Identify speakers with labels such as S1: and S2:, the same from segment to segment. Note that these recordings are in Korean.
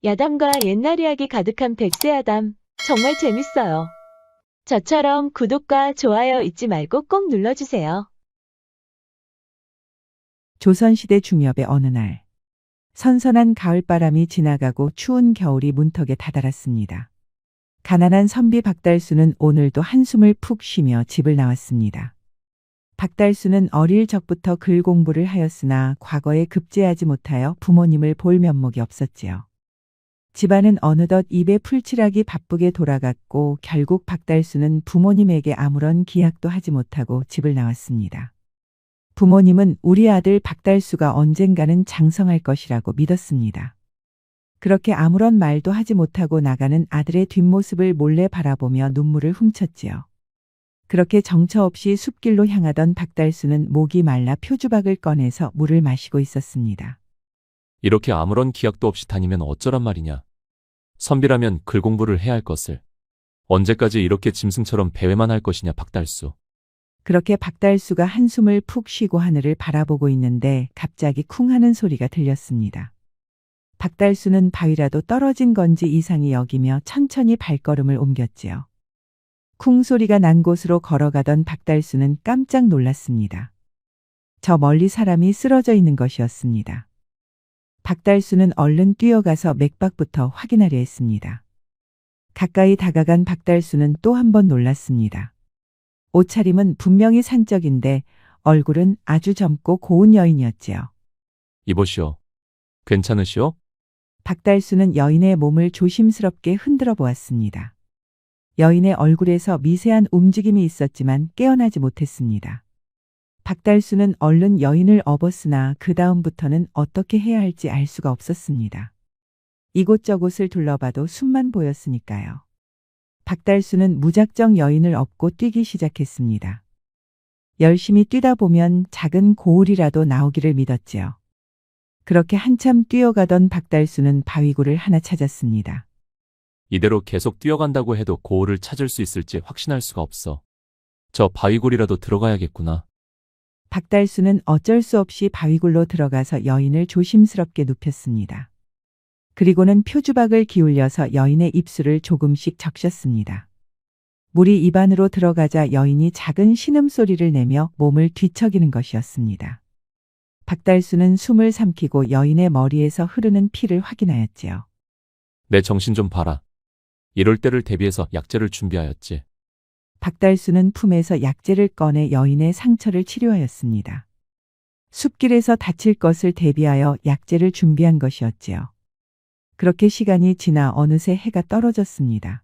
S1: 야담과 옛날 이야기 가득한 백세야담. 정말 재밌어요. 저처럼 구독과 좋아요 잊지 말고 꼭 눌러주세요.
S2: 조선시대 중엽의 어느 날, 선선한 가을바람이 지나가고 추운 겨울이 문턱에 다다랐습니다. 가난한 선비 박달수는 오늘도 한숨을 푹 쉬며 집을 나왔습니다. 박달수는 어릴 적부터 글 공부를 하였으나 과거에 급제하지 못하여 부모님을 볼 면목이 없었지요. 집안은 어느덧 입에 풀칠하기 바쁘게 돌아갔고 결국 박달수는 부모님에게 아무런 기약도 하지 못하고 집을 나왔습니다. 부모님은 우리 아들 박달수가 언젠가는 장성할 것이라고 믿었습니다. 그렇게 아무런 말도 하지 못하고 나가는 아들의 뒷모습을 몰래 바라보며 눈물을 훔쳤지요. 그렇게 정처 없이 숲길로 향하던 박달수는 목이 말라 표주박을 꺼내서 물을 마시고 있었습니다.
S3: 이렇게 아무런 기약도 없이 다니면 어쩌란 말이냐. 선비라면 글 공부를 해야 할 것을. 언제까지 이렇게 짐승처럼 배회만 할 것이냐 박달수.
S2: 그렇게 박달수가 한숨을 푹 쉬고 하늘을 바라보고 있는데 갑자기 쿵 하는 소리가 들렸습니다. 박달수는 바위라도 떨어진 건지 이상히 여기며 천천히 발걸음을 옮겼지요. 쿵 소리가 난 곳으로 걸어가던 박달수는 깜짝 놀랐습니다. 저 멀리 사람이 쓰러져 있는 것이었습니다. 박달수는 얼른 뛰어가서 맥박부터 확인하려 했습니다. 가까이 다가간 박달수는 또 한 번 놀랐습니다. 옷차림은 분명히 산적인데 얼굴은 아주 젊고 고운 여인이었지요.
S3: 이보시오. 괜찮으시오?
S2: 박달수는 여인의 몸을 조심스럽게 흔들어 보았습니다. 여인의 얼굴에서 미세한 움직임이 있었지만 깨어나지 못했습니다. 박달수는 얼른 여인을 업었으나 그 다음부터는 어떻게 해야 할지 알 수가 없었습니다. 이곳저곳을 둘러봐도 숨만 보였으니까요. 박달수는 무작정 여인을 업고 뛰기 시작했습니다. 열심히 뛰다 보면 작은 고울이라도 나오기를 믿었지요. 그렇게 한참 뛰어가던 박달수는 바위굴을 하나 찾았습니다.
S3: 이대로 계속 뛰어간다고 해도 고을을 찾을 수 있을지 확신할 수가 없어. 저 바위굴이라도 들어가야겠구나.
S2: 박달수는 어쩔 수 없이 바위굴로 들어가서 여인을 조심스럽게 눕혔습니다. 그리고는 표주박을 기울여서 여인의 입술을 조금씩 적셨습니다. 물이 입 안으로 들어가자 여인이 작은 신음소리를 내며 몸을 뒤척이는 것이었습니다. 박달수는 숨을 삼키고 여인의 머리에서 흐르는 피를 확인하였지요.
S3: 내 정신 좀 봐라. 이럴 때를 대비해서 약재를 준비하였지.
S2: 박달수는 품에서 약재를 꺼내 여인의 상처를 치료하였습니다. 숲길에서 다칠 것을 대비하여 약재를 준비한 것이었지요. 그렇게 시간이 지나 어느새 해가 떨어졌습니다.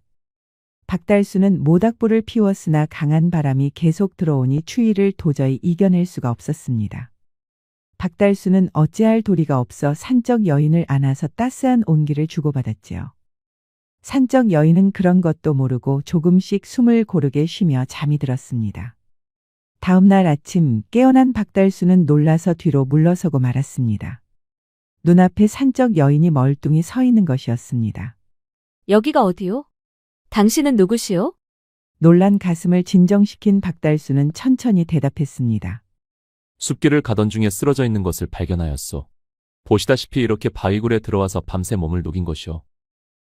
S2: 박달수는 모닥불을 피웠으나 강한 바람이 계속 들어오니 추위를 도저히 이겨낼 수가 없었습니다. 박달수는 어찌할 도리가 없어 산적 여인을 안아서 따스한 온기를 주고받았지요. 산적 여인은 그런 것도 모르고 조금씩 숨을 고르게 쉬며 잠이 들었습니다. 다음 날 아침 깨어난 박달수는 놀라서 뒤로 물러서고 말았습니다. 눈앞에 산적 여인이 멀뚱히 서 있는 것이었습니다.
S4: 여기가 어디요? 당신은 누구시오?
S2: 놀란 가슴을 진정시킨 박달수는 천천히 대답했습니다.
S3: 숲길을 가던 중에 쓰러져 있는 것을 발견하였소. 보시다시피 이렇게 바위굴에 들어와서 밤새 몸을 녹인 것이오.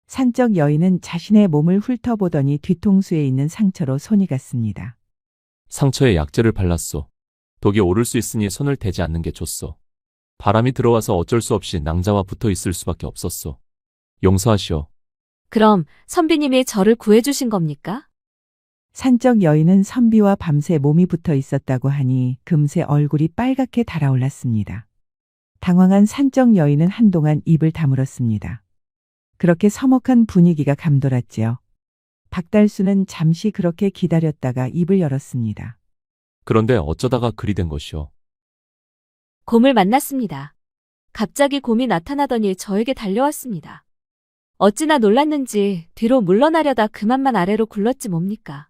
S2: 산적 여인은 자신의 몸을 훑어보더니 뒤통수에 있는 상처로 손이 갔습니다.
S3: 상처에 약재를 발랐소. 독이 오를 수 있으니 손을 대지 않는 게 좋소. 바람이 들어와서 어쩔 수 없이 낭자와 붙어 있을 수밖에 없었소. 용서하시오.
S4: 그럼 선비님이 저를 구해주신 겁니까?
S2: 산적 여인은 선비와 밤새 몸이 붙어 있었다고 하니 금세 얼굴이 빨갛게 달아올랐습니다. 당황한 산적 여인은 한동안 입을 다물었습니다. 그렇게 서먹한 분위기가 감돌았지요. 박달수는 잠시 그렇게 기다렸다가 입을 열었습니다.
S3: 그런데 어쩌다가 그리 된 것이오.
S4: 곰을 만났습니다. 갑자기 곰이 나타나더니 저에게 달려왔습니다. 어찌나 놀랐는지 뒤로 물러나려다 그만만 아래로 굴렀지 뭡니까.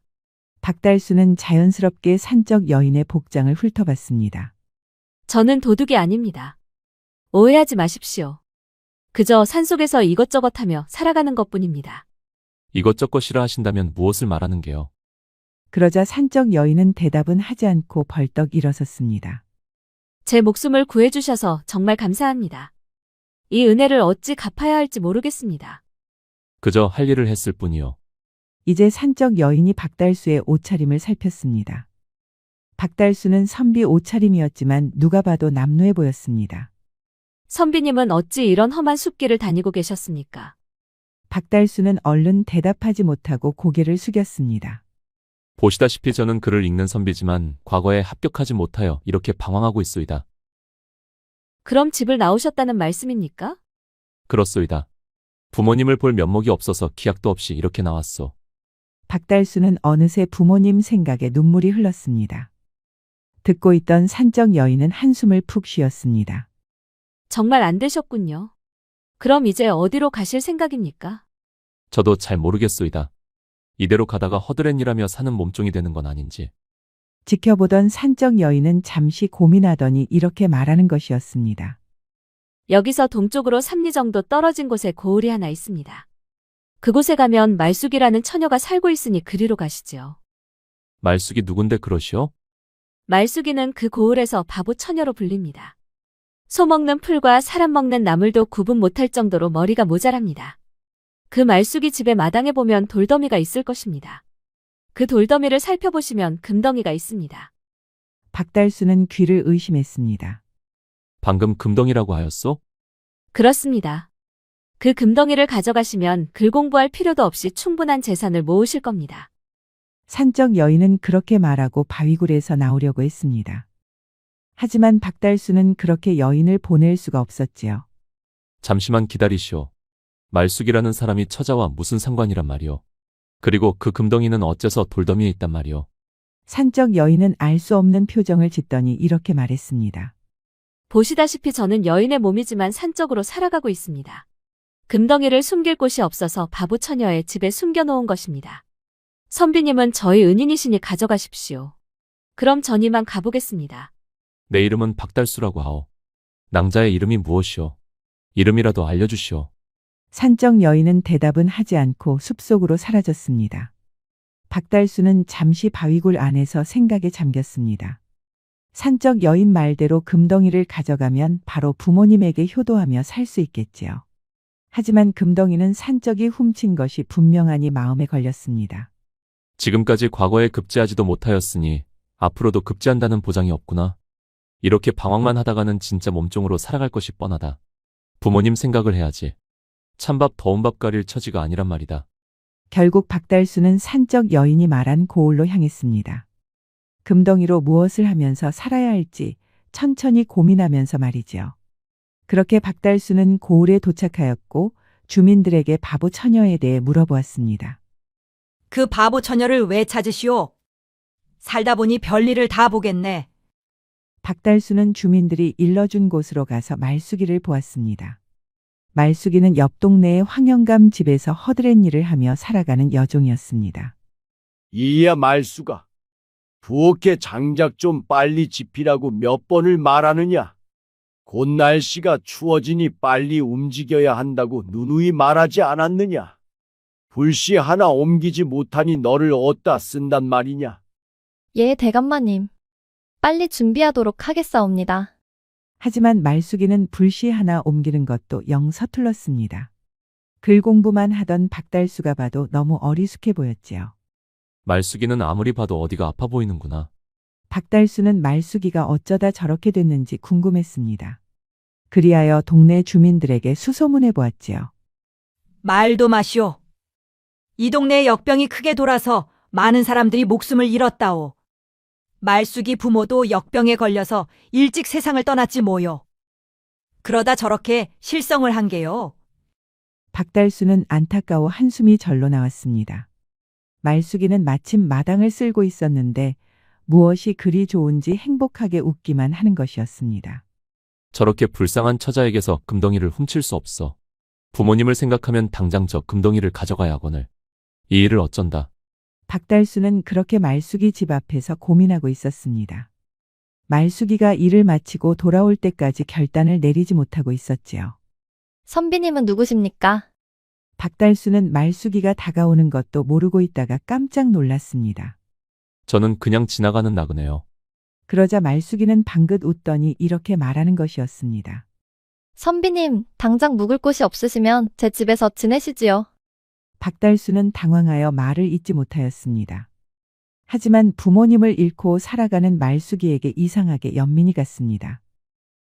S2: 박달수는 자연스럽게 산적 여인의 복장을 훑어봤습니다.
S4: 저는 도둑이 아닙니다. 오해하지 마십시오. 그저 산속에서 이것저것 하며 살아가는 것뿐입니다.
S3: 이것저것이라 하신다면 무엇을 말하는 게요?
S2: 그러자 산적 여인은 대답은 하지 않고 벌떡 일어섰습니다.
S4: 제 목숨을 구해주셔서 정말 감사합니다. 이 은혜를 어찌 갚아야 할지 모르겠습니다.
S3: 그저 할 일을 했을 뿐이요.
S2: 이제 산적 여인이 박달수의 옷차림을 살폈습니다. 박달수는 선비 옷차림이었지만 누가 봐도 남루해 보였습니다.
S4: 선비님은 어찌 이런 험한 숲길을 다니고 계셨습니까?
S2: 박달수는 얼른 대답하지 못하고 고개를 숙였습니다.
S3: 보시다시피 저는 글을 읽는 선비지만 과거에 합격하지 못하여 이렇게 방황하고 있소이다.
S4: 그럼 집을 나오셨다는 말씀입니까?
S3: 그렇소이다. 부모님을 볼 면목이 없어서 기약도 없이 이렇게 나왔소.
S2: 박달수는 어느새 부모님 생각에 눈물이 흘렀습니다. 듣고 있던 산적 여인은 한숨을 푹 쉬었습니다.
S4: 정말 안 되셨군요. 그럼 이제 어디로 가실 생각입니까?
S3: 저도 잘 모르겠소이다. 이대로 가다가 허드렛일하며 사는 몸종이 되는 건 아닌지.
S2: 지켜보던 산적 여인은 잠시 고민하더니 이렇게 말하는 것이었습니다.
S4: 여기서 동쪽으로 3리 정도 떨어진 곳에 고을이 하나 있습니다. 그곳에 가면 말숙이라는 처녀가 살고 있으니 그리로 가시지요.
S3: 말숙이 누군데 그러시오?
S4: 말숙이는 그 고을에서 바보 처녀로 불립니다. 소 먹는 풀과 사람 먹는 나물도 구분 못할 정도로 머리가 모자랍니다. 그 말숙이 집의 마당에 보면 돌더미가 있을 것입니다. 그 돌더미를 살펴보시면 금덩이가 있습니다.
S2: 박달수는 귀를 의심했습니다.
S3: 방금 금덩이라고 하였소?
S4: 그렇습니다. 그 금덩이를 가져가시면 글 공부할 필요도 없이 충분한 재산을 모으실 겁니다.
S2: 산적 여인은 그렇게 말하고 바위굴에서 나오려고 했습니다. 하지만 박달수는 그렇게 여인을 보낼 수가 없었지요.
S3: 잠시만 기다리시오. 말숙이라는 사람이 처자와 무슨 상관이란 말이오. 그리고 그 금덩이는 어째서 돌더미에 있단 말이오.
S2: 산적 여인은 알 수 없는 표정을 짓더니 이렇게 말했습니다.
S4: 보시다시피 저는 여인의 몸이지만 산적으로 살아가고 있습니다. 금덩이를 숨길 곳이 없어서 바보 처녀의 집에 숨겨놓은 것입니다. 선비님은 저희 은인이시니 가져가십시오. 그럼 전 이만 가보겠습니다.
S3: 내 이름은 박달수라고 하오. 낭자의 이름이 무엇이오? 이름이라도 알려주시오.
S2: 산적 여인은 대답은 하지 않고 숲속으로 사라졌습니다. 박달수는 잠시 바위굴 안에서 생각에 잠겼습니다. 산적 여인 말대로 금덩이를 가져가면 바로 부모님에게 효도하며 살 수 있겠지요. 하지만 금덩이는 산적이 훔친 것이 분명하니 마음에 걸렸습니다.
S3: 지금까지 과거에 급제하지도 못하였으니 앞으로도 급제한다는 보장이 없구나. 이렇게 방황만 하다가는 진짜 몸종으로 살아갈 것이 뻔하다. 부모님 생각을 해야지. 찬밥 더운 밥 가릴 처지가 아니란 말이다.
S2: 결국 박달수는 산적 여인이 말한 고을로 향했습니다. 금덩이로 무엇을 하면서 살아야 할지 천천히 고민하면서 말이지요. 그렇게 박달수는 고을에 도착하였고 주민들에게 바보 처녀에 대해 물어보았습니다.
S5: 그 바보 처녀를 왜 찾으시오? 살다 보니 별일을 다 보겠네.
S2: 박달수는 주민들이 일러준 곳으로 가서 말숙이를 보았습니다. 말숙이는 옆 동네의 황영감 집에서 허드렛 일을 하며 살아가는 여종이었습니다.
S6: 이야 말수가. 부엌에 장작 좀 빨리 집히라고 몇 번을 말하느냐. 곧 날씨가 추워지니 빨리 움직여야 한다고 누누이 말하지 않았느냐. 불씨 하나 옮기지 못하니 너를 어디다 쓴단 말이냐.
S7: 예, 대감마님. 빨리 준비하도록 하겠사옵니다.
S2: 하지만 말숙이는 불씨 하나 옮기는 것도 영 서툴렀습니다. 글 공부만 하던 박달수가 봐도 너무 어리숙해 보였지요.
S3: 말숙이는 아무리 봐도 어디가 아파 보이는구나.
S2: 박달수는 말숙이가 어쩌다 저렇게 됐는지 궁금했습니다. 그리하여 동네 주민들에게 수소문해 보았지요.
S5: 말도 마시오. 이 동네에 역병이 크게 돌아서 많은 사람들이 목숨을 잃었다오. 말숙이 부모도 역병에 걸려서 일찍 세상을 떠났지 뭐요. 그러다 저렇게 실성을 한 게요.
S2: 박달수는 안타까워 한숨이 절로 나왔습니다. 말숙이는 마침 마당을 쓸고 있었는데 무엇이 그리 좋은지 행복하게 웃기만 하는 것이었습니다.
S3: 저렇게 불쌍한 처자에게서 금덩이를 훔칠 수 없어. 부모님을 생각하면 당장 저 금덩이를 가져가야 하거늘. 이 일을 어쩐다.
S2: 박달수는 그렇게 말숙이 집 앞에서 고민하고 있었습니다. 말숙이가 일을 마치고 돌아올 때까지 결단을 내리지 못하고 있었지요.
S7: 선비님은 누구십니까?
S2: 박달수는 말숙이가 다가오는 것도 모르고 있다가 깜짝 놀랐습니다.
S3: 저는 그냥 지나가는 나그네요.
S2: 그러자 말숙이는 방긋 웃더니 이렇게 말하는 것이었습니다.
S7: 선비님, 당장 묵을 곳이 없으시면 제 집에서 지내시지요.
S2: 박달수는 당황하여 말을 잇지 못하였습니다. 하지만 부모님을 잃고 살아가는 말숙이에게 이상하게 연민이 갔습니다.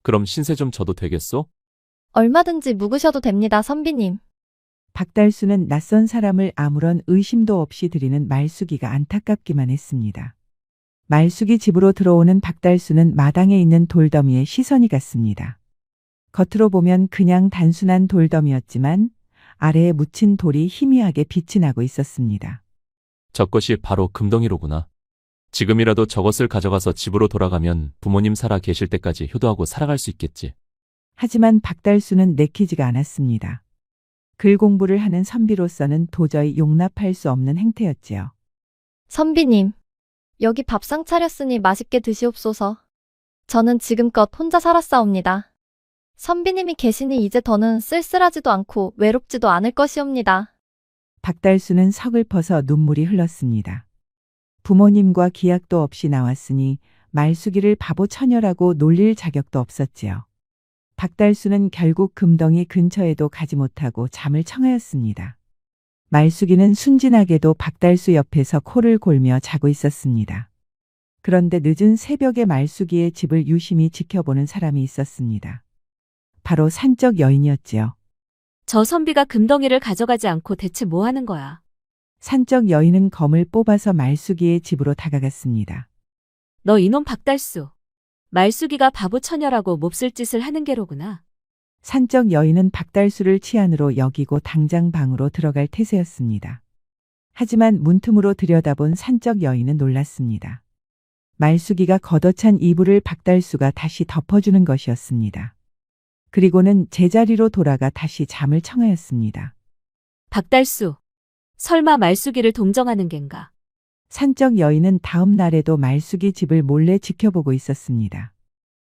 S3: 그럼 신세 좀 져도 되겠소?
S7: 얼마든지 묵으셔도 됩니다, 선비님.
S2: 박달수는 낯선 사람을 아무런 의심도 없이 들이는 말숙이가 안타깝기만 했습니다. 말숙이 집으로 들어오는 박달수는 마당에 있는 돌더미에 시선이 갔습니다. 겉으로 보면 그냥 단순한 돌더미였지만 아래에 묻힌 돌이 희미하게 빛이 나고 있었습니다.
S3: 저것이 바로 금덩이로구나. 지금이라도 저것을 가져가서 집으로 돌아가면 부모님 살아 계실 때까지 효도하고 살아갈 수 있겠지.
S2: 하지만 박달수는 내키지가 않았습니다. 글 공부를 하는 선비로서는 도저히 용납할 수 없는 행태였지요.
S7: 선비님, 여기 밥상 차렸으니 맛있게 드시옵소서. 저는 지금껏 혼자 살았사옵니다. 선비님이 계시니 이제 더는 쓸쓸하지도 않고 외롭지도 않을 것이옵니다.
S2: 박달수는 서글퍼서 눈물이 흘렀습니다. 부모님과 기약도 없이 나왔으니 말숙이를 바보 처녀라고 놀릴 자격도 없었지요. 박달수는 결국 금덩이 근처에도 가지 못하고 잠을 청하였습니다. 말숙이는 순진하게도 박달수 옆에서 코를 골며 자고 있었습니다. 그런데 늦은 새벽에 말숙이의 집을 유심히 지켜보는 사람이 있었습니다. 바로 산적 여인이었지요.
S4: 저 선비가 금덩이를 가져가지 않고 대체 뭐 하는 거야?
S2: 산적 여인은 검을 뽑아서 말숙이의 집으로 다가갔습니다.
S4: 너 이놈 박달수. 말숙이가 바보 처녀라고 몹쓸 짓을 하는 게로구나.
S2: 산적 여인은 박달수를 치안으로 여기고 당장 방으로 들어갈 태세였습니다. 하지만 문틈으로 들여다본 산적 여인은 놀랐습니다. 말숙이가 걷어찬 이불을 박달수가 다시 덮어주는 것이었습니다. 그리고는 제자리로 돌아가 다시 잠을 청하였습니다.
S4: 박달수. 설마 말숙이를 동정하는 겐가?
S2: 산적 여인은 다음 날에도 말숙이 집을 몰래 지켜보고 있었습니다.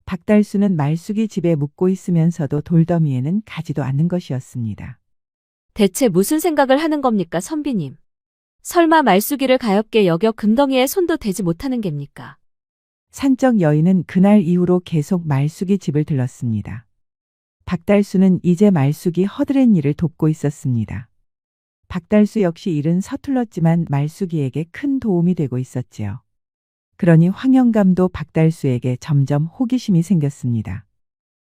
S2: 박달수는 말숙이 집에 묵고 있으면서도 돌더미에는 가지도 않는 것이었습니다.
S4: 대체 무슨 생각을 하는 겁니까, 선비님? 설마 말숙이를 가엾게 여겨 금덩이에 손도 대지 못하는 geb니까?
S2: 산적 여인은 그날 이후로 계속 말숙이 집을 들렀습니다. 박달수는 이제 말숙이 허드렛 일을 돕고 있었습니다. 박달수 역시 일은 서툴렀지만 말숙이에게 큰 도움이 되고 있었지요. 그러니 황영감도 박달수에게 점점 호기심이 생겼습니다.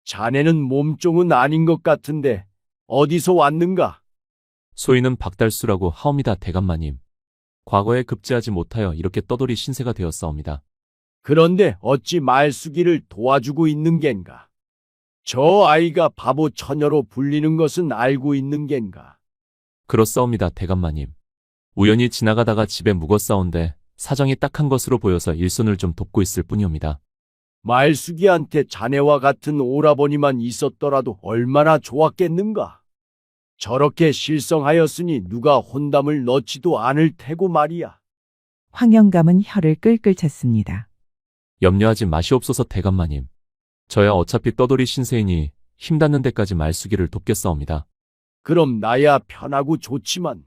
S6: 자네는 몸종은 아닌 것 같은데 어디서 왔는가?
S3: 소인은 박달수라고 하옵니다, 대감마님. 과거에 급제하지 못하여 이렇게 떠돌이 신세가 되었사옵니다.
S6: 그런데 어찌 말숙이를 도와주고 있는 겐가? 저 아이가 바보 처녀로 불리는 것은 알고 있는 겐가?
S3: 그렇사옵니다, 대감마님. 우연히 지나가다가 집에 묵었사온데 사정이 딱한 것으로 보여서 일손을 좀 돕고 있을 뿐이옵니다.
S6: 말숙이한테 자네와 같은 오라버니만 있었더라도 얼마나 좋았겠는가? 저렇게 실성하였으니 누가 혼담을 넣지도 않을 테고 말이야.
S2: 황영감은 혀를 끌끌 찼습니다.
S3: 염려하지 마시옵소서, 대감마님. 저야 어차피 떠돌이 신세이니 힘 닿는 데까지 말숙이를 돕겠사옵니다.
S6: 그럼 나야 편하고 좋지만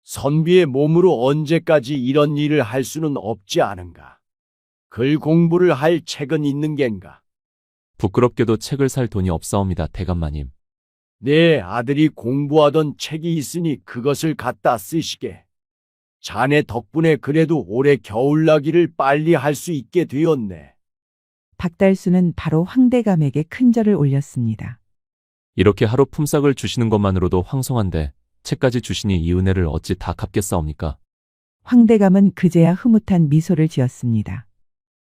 S6: 선비의 몸으로 언제까지 이런 일을 할 수는 없지 않은가? 글 공부를 할 책은 있는 겐가?
S3: 부끄럽게도 책을 살 돈이 없사옵니다, 대감마님.
S6: 내 아들이 공부하던 책이 있으니 그것을 갖다 쓰시게. 자네 덕분에 그래도 올해 겨울나기를 빨리 할 수 있게 되었네.
S2: 박달수는 바로 황대감에게 큰 절을 올렸습니다.
S3: 이렇게 하루 품삯을 주시는 것만으로도 황송한데 책까지 주시니 이 은혜를 어찌 다 갚겠사옵니까?
S2: 황대감은 그제야 흐뭇한 미소를 지었습니다.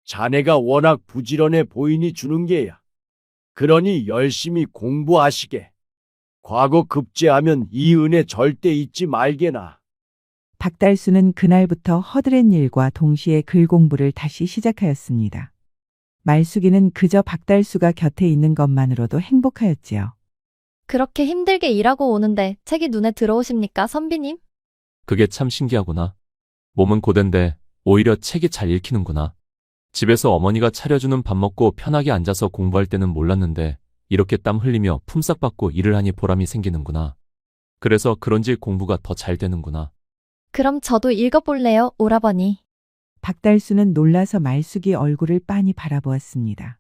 S6: 자네가 워낙 부지런해 보이니 주는 게야. 그러니 열심히 공부하시게. 과거 급제하면 이 은혜 절대 잊지 말게나.
S2: 박달수는 그날부터 허드렛 일과 동시에 글 공부를 다시 시작하였습니다. 말숙이는 그저 박달수가 곁에 있는 것만으로도 행복하였지요.
S7: 그렇게 힘들게 일하고 오는데 책이 눈에 들어오십니까, 선비님?
S3: 그게 참 신기하구나. 몸은 고된데 오히려 책이 잘 읽히는구나. 집에서 어머니가 차려주는 밥 먹고 편하게 앉아서 공부할 때는 몰랐는데 이렇게 땀 흘리며 품삯 받고 일을 하니 보람이 생기는구나. 그래서 그런지 공부가 더 잘 되는구나.
S7: 그럼 저도 읽어볼래요, 오라버니.
S2: 박달수는 놀라서 말숙이 얼굴을 빤히 바라보았습니다.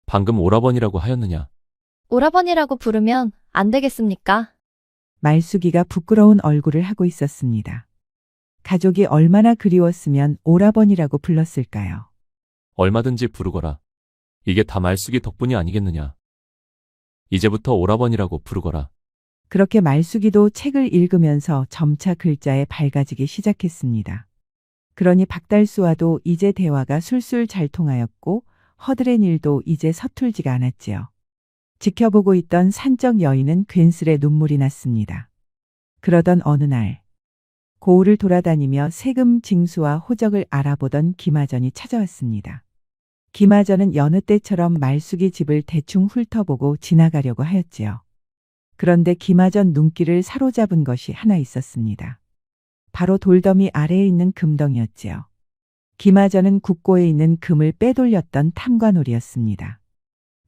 S3: 방금 오라버니라고 하였느냐?
S7: 오라버니라고 부르면 안 되겠습니까?
S2: 말숙이가 부끄러운 얼굴을 하고 있었습니다. 가족이 얼마나 그리웠으면 오라버니라고 불렀을까요?
S3: 얼마든지 부르거라. 이게 다 말숙이 덕분이 아니겠느냐. 이제부터 오라버니라고 부르거라.
S2: 그렇게 말숙이도 책을 읽으면서 점차 글자에 밝아지기 시작했습니다. 그러니 박달수와도 이제 대화가 술술 잘 통하였고 허드렛 일도 이제 서툴지가 않았지요. 지켜보고 있던 산적 여인은 괜스레 눈물이 났습니다. 그러던 어느 날 고을을 돌아다니며 세금 징수와 호적을 알아보던 김하전이 찾아왔습니다. 김하전은 여느 때처럼 말숙이 집을 대충 훑어보고 지나가려고 하였지요. 그런데 김하전 눈길을 사로잡은 것이 하나 있었습니다. 바로 돌더미 아래에 있는 금덩이였지요. 김하전은 국고에 있는 금을 빼돌렸던 탐관오리였습니다.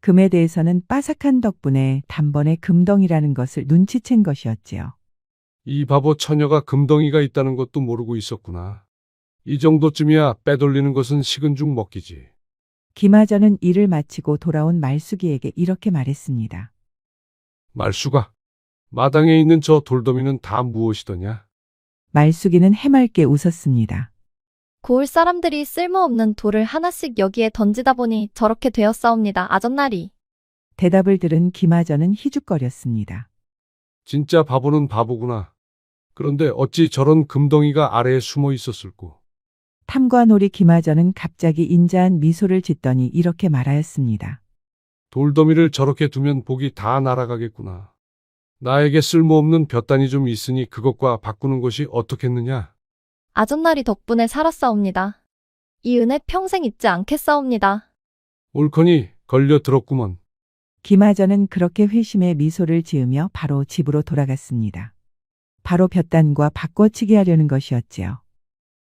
S2: 금에 대해서는 빠삭한 덕분에 단번에 금덩이라는 것을 눈치챈 것이었지요.
S8: 이 바보 처녀가 금덩이가 있다는 것도 모르고 있었구나. 이 정도쯤이야 빼돌리는 것은 식은 죽 먹기지.
S2: 김하전은 일을 마치고 돌아온 말숙이에게 이렇게 말했습니다.
S8: 말수가, 마당에 있는 저 돌더미는 다 무엇이더냐?
S2: 말숙이는 해맑게 웃었습니다.
S7: 고을 사람들이 쓸모없는 돌을 하나씩 여기에 던지다 보니 저렇게 되었사옵니다. 아전나리.
S2: 대답을 들은 김하전은 희죽거렸습니다.
S8: 진짜 바보는 바보구나. 그런데 어찌 저런 금덩이가 아래에 숨어 있었을꼬?
S2: 탐관오리 김하전은 갑자기 인자한 미소를 짓더니 이렇게 말하였습니다.
S8: 돌더미를 저렇게 두면 복이 다 날아가겠구나. 나에게 쓸모없는 볕단이 좀 있으니 그것과 바꾸는 것이 어떻겠느냐?
S7: 아전나리 덕분에 살았사옵니다. 이 은혜 평생 잊지 않겠사옵니다.
S8: 옳거니 걸려 들었구먼.
S2: 김하전은 그렇게 회심의 미소를 지으며 바로 집으로 돌아갔습니다. 바로 볕단과 바꿔치기 하려는 것이었지요.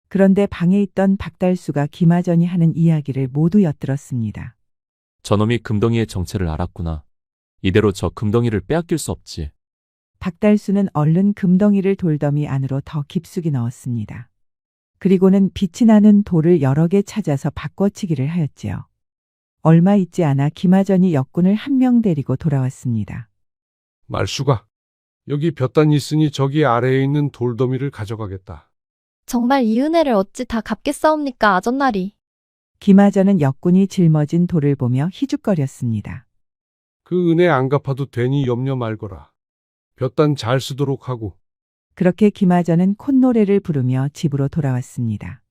S2: 그런데 방에 있던 박달수가 김하전이 하는 이야기를 모두 엿들었습니다.
S3: 저놈이 금덩이의 정체를 알았구나. 이대로 저 금덩이를 빼앗길 수 없지.
S2: 박달수는 얼른 금덩이를 돌더미 안으로 더 깊숙이 넣었습니다. 그리고는 빛이 나는 돌을 여러 개 찾아서 바꿔치기를 하였지요. 얼마 있지 않아 김하전이 역군을 한 명 데리고 돌아왔습니다.
S8: 말수가, 여기 볕단이 있으니 저기 아래에 있는 돌더미를 가져가겠다.
S7: 정말 이 은혜를 어찌 다 갚겠사옵니까, 아전나리.
S2: 김하전은 역군이 짊어진 돌을 보며 희죽거렸습니다.
S8: 그 은혜 안 갚아도 되니 염려 말거라. 볕단 잘 쓰도록 하고.
S2: 그렇게 김하전은 콧노래를 부르며 집으로 돌아왔습니다.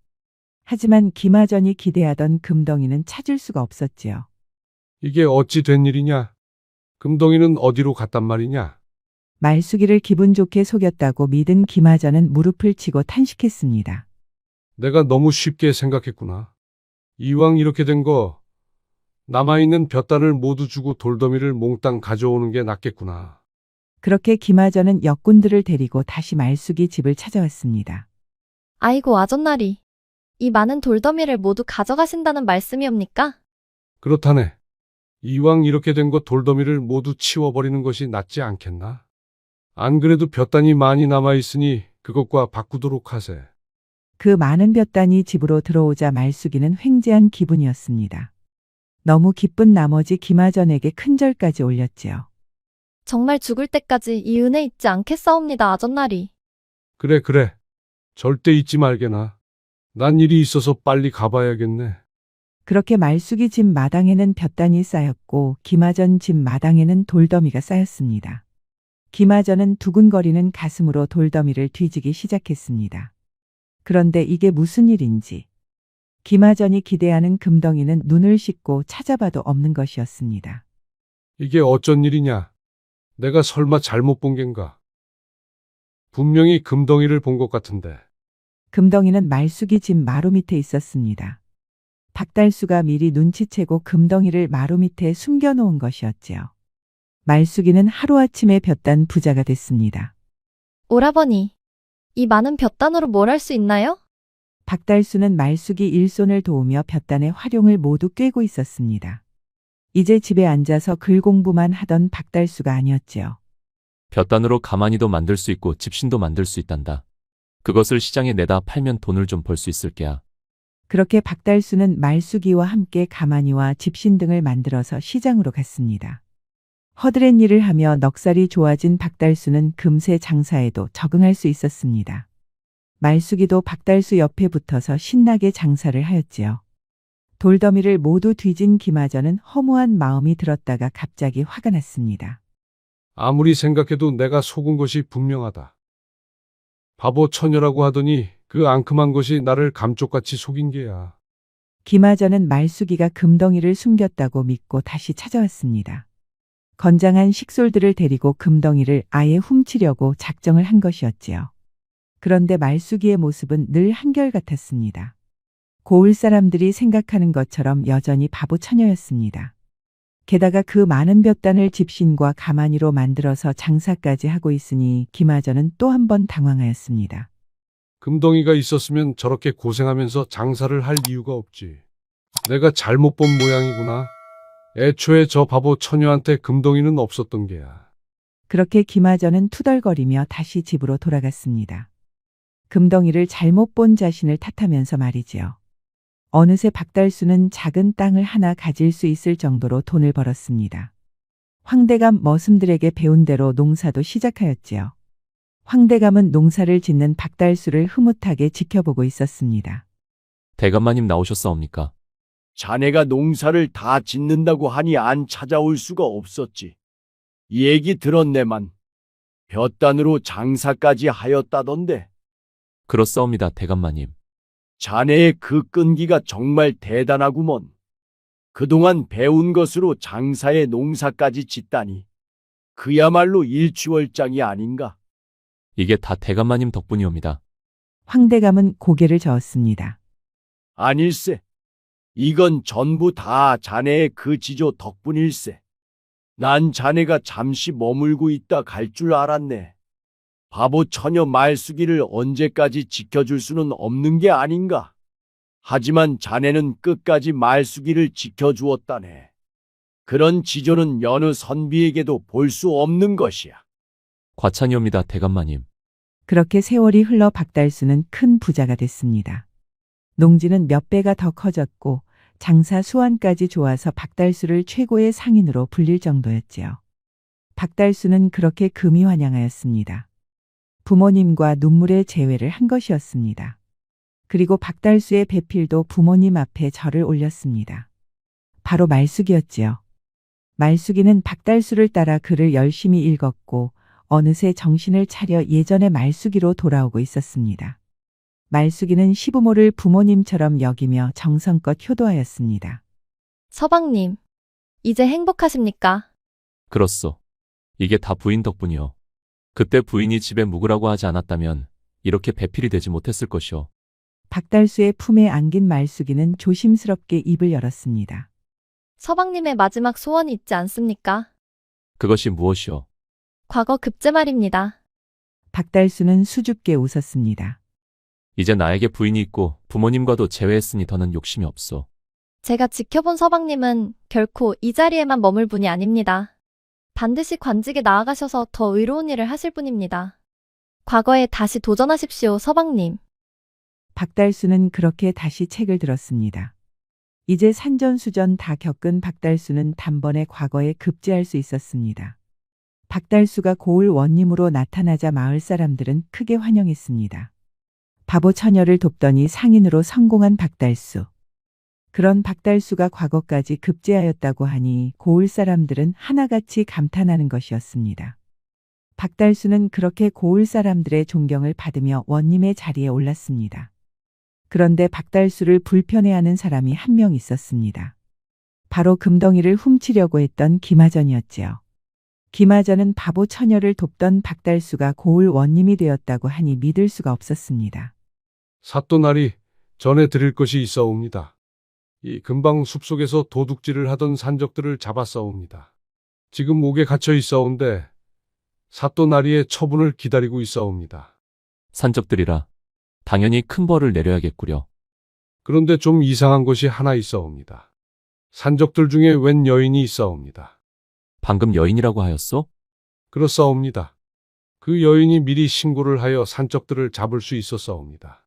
S2: 하지만 김하전이 기대하던 금덩이는 찾을 수가 없었지요.
S8: 이게 어찌 된 일이냐? 금덩이는 어디로 갔단 말이냐?
S2: 말숙이를 기분 좋게 속였다고 믿은 김하전은 무릎을 치고 탄식했습니다.
S8: 내가 너무 쉽게 생각했구나. 이왕 이렇게 된 거 남아있는 볕단을 모두 주고 돌더미를 몽땅 가져오는 게 낫겠구나.
S2: 그렇게 김하전은 역군들을 데리고 다시 말숙이 집을 찾아왔습니다.
S7: 아이고, 아전나리. 이 많은 돌더미를 모두 가져가신다는 말씀이옵니까?
S8: 그렇다네. 이왕 이렇게 된 거 돌더미를 모두 치워버리는 것이 낫지 않겠나? 안 그래도 볕단이 많이 남아있으니 그것과 바꾸도록 하세.
S2: 그 많은 볕단이 집으로 들어오자 말숙이는 횡재한 기분이었습니다. 너무 기쁜 나머지 김하전에게 큰절까지 올렸지요.
S7: 정말 죽을 때까지 이 은혜 잊지 않겠사옵니다, 아전나리.
S8: 그래. 절대 잊지 말게나. 난 일이 있어서 빨리 가봐야겠네.
S2: 그렇게 말숙이 집 마당에는 볕단이 쌓였고 김하전 집 마당에는 돌더미가 쌓였습니다. 김하전은 두근거리는 가슴으로 돌더미를 뒤지기 시작했습니다. 그런데 이게 무슨 일인지 김하전이 기대하는 금덩이는 눈을 씻고 찾아봐도 없는 것이었습니다.
S8: 이게 어쩐 일이냐? 내가 설마 잘못 본 겐가? 분명히 금덩이를 본 것 같은데.
S2: 금덩이는 말숙이 집 마루 밑에 있었습니다. 박달수가 미리 눈치채고 금덩이를 마루 밑에 숨겨놓은 것이었지요. 말숙이는 하루아침에 볕단 부자가 됐습니다.
S7: 오라버니, 이 많은 볕단으로 뭘 할 수 있나요?
S2: 박달수는 말숙이 일손을 도우며 볕단의 활용을 모두 꿰고 있었습니다. 이제 집에 앉아서 글 공부만 하던 박달수가 아니었지요.
S3: 볕단으로 가마니도 만들 수 있고 집신도 만들 수 있단다. 그것을 시장에 내다 팔면 돈을 좀 벌 수 있을 게야.
S2: 그렇게 박달수는 말숙이와 함께 가마니와 집신 등을 만들어서 시장으로 갔습니다. 허드렛 일을 하며 넉살이 좋아진 박달수는 금세 장사에도 적응할 수 있었습니다. 말숙이도 박달수 옆에 붙어서 신나게 장사를 하였지요. 돌더미를 모두 뒤진 김하전은 허무한 마음이 들었다가 갑자기 화가 났습니다.
S8: 아무리 생각해도 내가 속은 것이 분명하다. 바보 처녀라고 하더니 그 앙큼한 것이 나를 감쪽같이 속인 게야.
S2: 김하전은 말숙이가 금덩이를 숨겼다고 믿고 다시 찾아왔습니다. 건장한 식솔들을 데리고 금덩이를 아예 훔치려고 작정을 한 것이었지요. 그런데 말숙이의 모습은 늘 한결같았습니다. 고을 사람들이 생각하는 것처럼 여전히 바보 처녀였습니다. 게다가 그 많은 볕단을 집신과 가마니로 만들어서 장사까지 하고 있으니 김하전은 또 한 번 당황하였습니다.
S8: 금덩이가 있었으면 저렇게 고생하면서 장사를 할 이유가 없지. 내가 잘못 본 모양이구나. 애초에 저 바보 처녀한테 금덩이는 없었던 게야.
S2: 그렇게 김하전은 투덜거리며 다시 집으로 돌아갔습니다. 금덩이를 잘못 본 자신을 탓하면서 말이지요. 어느새 박달수는 작은 땅을 하나 가질 수 있을 정도로 돈을 벌었습니다. 황대감 머슴들에게 배운 대로 농사도 시작하였지요. 황대감은 농사를 짓는 박달수를 흐뭇하게 지켜보고 있었습니다.
S3: 대감마님 나오셨사옵니까?
S6: 자네가 농사를 다 짓는다고 하니 안 찾아올 수가 없었지. 얘기 들었네만. 볕단으로 장사까지 하였다던데.
S3: 그렇사옵니다, 대감마님.
S6: 자네의 그 끈기가 정말 대단하구먼. 그동안 배운 것으로 장사에 농사까지 짓다니. 그야말로 일취월장이 아닌가.
S3: 이게 다 대감마님 덕분이옵니다.
S2: 황대감은 고개를 저었습니다.
S6: 아닐세. 이건 전부 다 자네의 그 지조 덕분일세. 난 자네가 잠시 머물고 있다 갈 줄 알았네. 바보 처녀 말숙이를 언제까지 지켜줄 수는 없는 게 아닌가. 하지만 자네는 끝까지 말숙이를 지켜주었다네. 그런 지조는 여느 선비에게도 볼 수 없는 것이야.
S3: 과찬이옵니다, 대감마님.
S2: 그렇게 세월이 흘러 박달수는 큰 부자가 됐습니다. 농지는 몇 배가 더 커졌고 장사 수완까지 좋아서 박달수를 최고의 상인으로 불릴 정도였지요. 박달수는 그렇게 금이 환영하였습니다. 부모님과 눈물의 재회를 한 것이었습니다. 그리고 박달수의 배필도 부모님 앞에 절을 올렸습니다. 바로 말숙이었지요. 말숙이는 박달수를 따라 글을 열심히 읽었고 어느새 정신을 차려 예전의 말숙이로 돌아오고 있었습니다. 말숙이는 시부모를 부모님처럼 여기며 정성껏 효도하였습니다.
S7: 서방님, 이제 행복하십니까?
S3: 그렇소. 이게 다 부인 덕분이요. 그때 부인이 집에 묵으라고 하지 않았다면 이렇게 배필이 되지 못했을 것이오.
S2: 박달수의 품에 안긴 말숙이는 조심스럽게 입을 열었습니다.
S7: 서방님의 마지막 소원이 있지 않습니까?
S3: 그것이 무엇이오?
S7: 과거 급제 말입니다.
S2: 박달수는 수줍게 웃었습니다.
S3: 이제 나에게 부인이 있고 부모님과도 재회했으니 더는 욕심이 없소.
S7: 제가 지켜본 서방님은 결코 이 자리에만 머물 분이 아닙니다. 반드시 관직에 나아가셔서 더 의로운 일을 하실 분입니다. 과거에 다시 도전하십시오, 서방님.
S2: 박달수는 그렇게 다시 책을 들었습니다. 이제 산전수전 다 겪은 박달수는 단번에 과거에 급제할 수 있었습니다. 박달수가 고을 원님으로 나타나자 마을 사람들은 크게 환영했습니다. 바보 처녀를 돕더니 상인으로 성공한 박달수. 그런 박달수가 과거까지 급제하였다고 하니 고을 사람들은 하나같이 감탄하는 것이었습니다. 박달수는 그렇게 고을 사람들의 존경을 받으며 원님의 자리에 올랐습니다. 그런데 박달수를 불편해하는 사람이 한 명 있었습니다. 바로 금덩이를 훔치려고 했던 김하전이었지요. 김하전은 바보 처녀를 돕던 박달수가 고을 원님이 되었다고 하니 믿을 수가 없었습니다.
S8: 사또나리, 전해 드릴 것이 있어옵니다. 이 근방 숲속에서 도둑질을 하던 산적들을 잡았사옵니다. 지금 옥에 갇혀 있사온데 사또나리의 처분을 기다리고 있사옵니다.
S3: 산적들이라 당연히 큰 벌을 내려야겠구려.
S8: 그런데 좀 이상한 것이 하나 있사옵니다. 산적들 중에 웬 여인이 있사옵니다.
S3: 방금 여인이라고 하였소?
S8: 그렇사옵니다. 그 여인이 미리 신고를 하여 산적들을 잡을 수 있었사옵니다.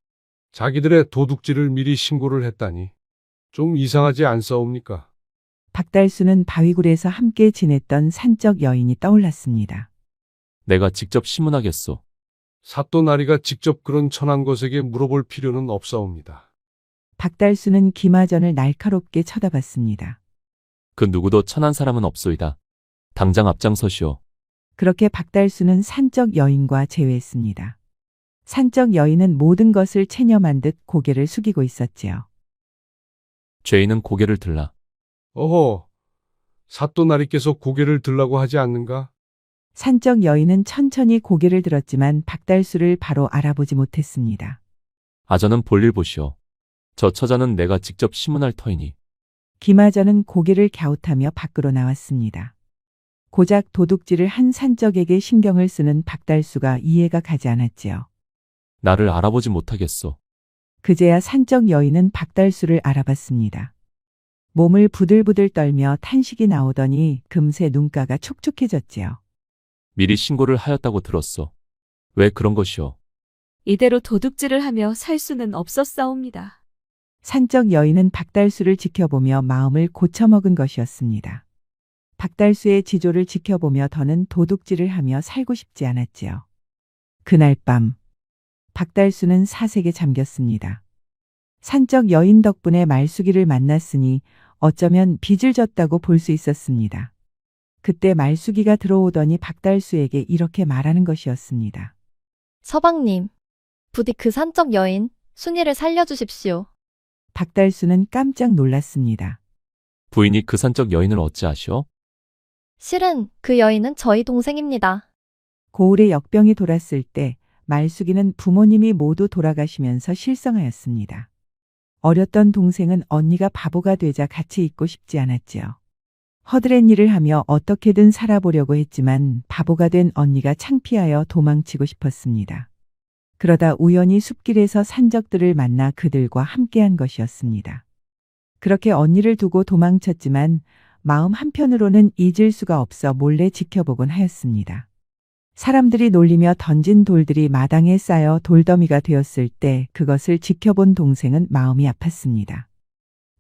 S8: 자기들의 도둑질을 미리 신고를 했다니 좀 이상하지 않사옵니까?
S2: 박달수는 바위굴에서 함께 지냈던 산적 여인이 떠올랐습니다.
S3: 내가 직접 신문하겠소.
S8: 사또나리가 직접 그런 천한 것에게 물어볼 필요는 없사옵니다.
S2: 박달수는 김하전을 날카롭게 쳐다봤습니다.
S3: 그 누구도 천한 사람은 없소이다. 당장 앞장서시오.
S2: 그렇게 박달수는 산적 여인과 재회했습니다. 산적 여인은 모든 것을 체념한 듯 고개를 숙이고 있었지요.
S3: 죄인은 고개를 들라.
S8: 어허, 사또나리께서 고개를 들라고 하지 않는가?
S2: 산적 여인은 천천히 고개를 들었지만 박달수를 바로 알아보지 못했습니다.
S3: 아전은 볼일 보시오. 저 처자는 내가 직접 신문할 터이니.
S2: 김하전은 고개를 갸웃하며 밖으로 나왔습니다. 고작 도둑질을 한 산적에게 신경을 쓰는 박달수가 이해가 가지 않았지요.
S3: 나를 알아보지 못하겠소.
S2: 그제야 산적 여인은 박달수를 알아봤습니다. 몸을 부들부들 떨며 탄식이 나오더니 금세 눈가가 촉촉해졌지요.
S3: 미리 신고를 하였다고 들었소. 왜 그런 것이오?
S4: 이대로 도둑질을 하며 살 수는 없었사옵니다.
S2: 산적 여인은 박달수를 지켜보며 마음을 고쳐먹은 것이었습니다. 박달수의 지조를 지켜보며 더는 도둑질을 하며 살고 싶지 않았지요. 그날 밤 박달수는 사색에 잠겼습니다. 산적 여인 덕분에 말숙이를 만났으니 어쩌면 빚을 졌다고 볼 수 있었습니다. 그때 말숙이가 들어오더니 박달수에게 이렇게 말하는 것이었습니다.
S7: 서방님, 부디 그 산적 여인, 순이를 살려주십시오.
S2: 박달수는 깜짝 놀랐습니다.
S3: 부인이 그 산적 여인을 어찌아시오?
S7: 실은 그 여인은 저희 동생입니다.
S2: 고을에 역병이 돌았을 때 말숙이는 부모님이 모두 돌아가시면서 실성하였습니다. 어렸던 동생은 언니가 바보가 되자 같이 있고 싶지 않았지요. 허드렛 일을 하며 어떻게든 살아보려고 했지만 바보가 된 언니가 창피하여 도망치고 싶었습니다. 그러다 우연히 숲길에서 산적들을 만나 그들과 함께한 것이었습니다. 그렇게 언니를 두고 도망쳤지만 마음 한편으로는 잊을 수가 없어 몰래 지켜보곤 하였습니다. 사람들이 놀리며 던진 돌들이 마당에 쌓여 돌더미가 되었을 때 그것을 지켜본 동생은 마음이 아팠습니다.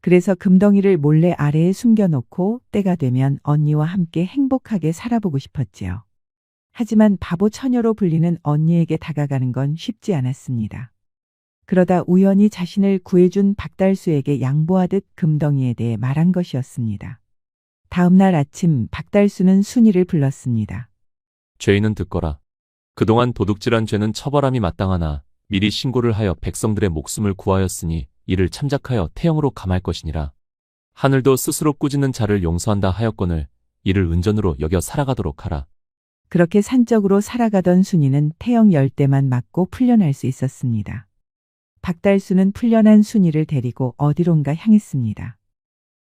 S2: 그래서 금덩이를 몰래 아래에 숨겨놓고 때가 되면 언니와 함께 행복하게 살아보고 싶었지요. 하지만 바보 처녀로 불리는 언니에게 다가가는 건 쉽지 않았습니다. 그러다 우연히 자신을 구해준 박달수에게 양보하듯 금덩이에 대해 말한 것이었습니다. 다음 날 아침 박달수는 순이를 불렀습니다.
S3: 죄인은 듣거라. 그동안 도둑질한 죄는 처벌함이 마땅하나 미리 신고를 하여 백성들의 목숨을 구하였으니 이를 참작하여 태형으로 감할 것이니라. 하늘도 스스로 꾸짖는 자를 용서한다 하였거늘 이를 은전으로 여겨 살아가도록 하라.
S2: 그렇게 산적으로 살아가던 순이는 태형 10대만 맞고 풀려날 수 있었습니다. 박달수는 풀려난 순이를 데리고 어디론가 향했습니다.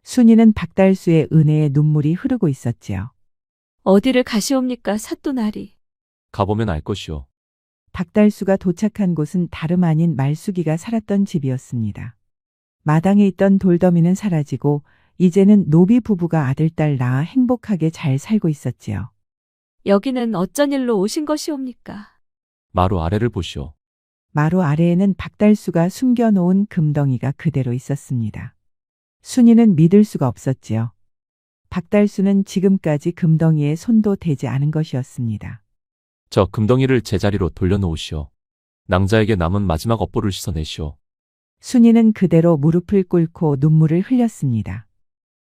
S2: 순이는 박달수의 은혜에 눈물이 흐르고 있었지요.
S4: 어디를 가시옵니까, 사또나리?
S3: 가보면 알 것이오.
S2: 박달수가 도착한 곳은 다름 아닌 말숙이가 살았던 집이었습니다. 마당에 있던 돌더미는 사라지고 이제는 노비 부부가 아들, 딸 낳아 행복하게 잘 살고 있었지요.
S4: 여기는 어쩐 일로 오신 것이옵니까?
S3: 마루 아래를 보시오.
S2: 마루 아래에는 박달수가 숨겨놓은 금덩이가 그대로 있었습니다. 순이는 믿을 수가 없었지요. 박달수는 지금까지 금덩이에 손도 대지 않은 것이었습니다.
S3: 저 금덩이를 제자리로 돌려놓으시오. 낭자에게 남은 마지막 업보를 씻어내시오.
S2: 순이는 그대로 무릎을 꿇고 눈물을 흘렸습니다.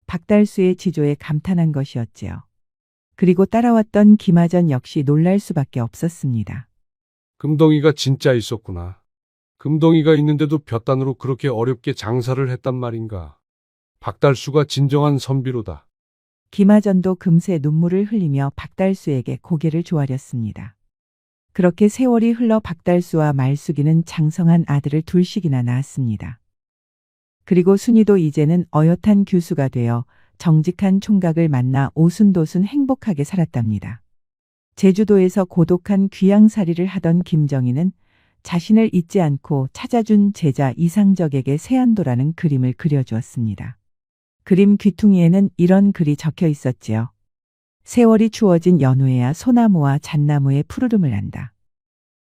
S2: 박달수의 지조에 감탄한 것이었지요. 그리고 따라왔던 김하전 역시 놀랄 수밖에 없었습니다.
S8: 금덩이가 진짜 있었구나. 금덩이가 있는데도 볕단으로 그렇게 어렵게 장사를 했단 말인가. 박달수가 진정한 선비로다.
S2: 김하전도 금세 눈물을 흘리며 박달수에게 고개를 조아렸습니다. 그렇게 세월이 흘러 박달수와 말숙이는 장성한 아들을 둘씩이나 낳았습니다. 그리고 순이도 이제는 어엿한 교수가 되어 정직한 총각을 만나 오순도순 행복하게 살았답니다. 제주도에서 고독한 귀양살이를 하던 김정희는 자신을 잊지 않고 찾아준 제자 이상적에게 세안도라는 그림을 그려주었습니다. 그림 귀퉁이에는 이런 글이 적혀 있었지요. 세월이 추워진 연후에야 소나무와 잣나무의 푸르름을 안다.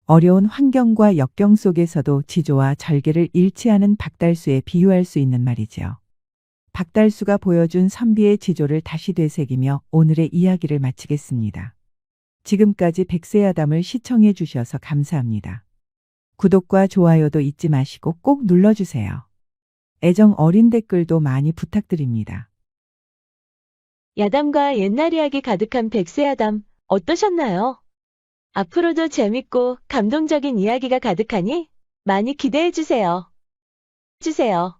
S2: 어려운 환경과 역경 속에서도 지조와 절개를 잃지 않은 박달수에 비유할 수 있는 말이지요. 박달수가 보여준 선비의 지조를 다시 되새기며 오늘의 이야기를 마치겠습니다. 지금까지 백세야담을 시청해 주셔서 감사합니다. 구독과 좋아요도 잊지 마시고 꼭 눌러주세요. 애정 어린 댓글도 많이 부탁드립니다.
S1: 야담과 옛날 이야기 가득한 백세야담 어떠셨나요? 앞으로도 재밌고 감동적인 이야기가 가득하니 많이 기대해 주세요. 주세요.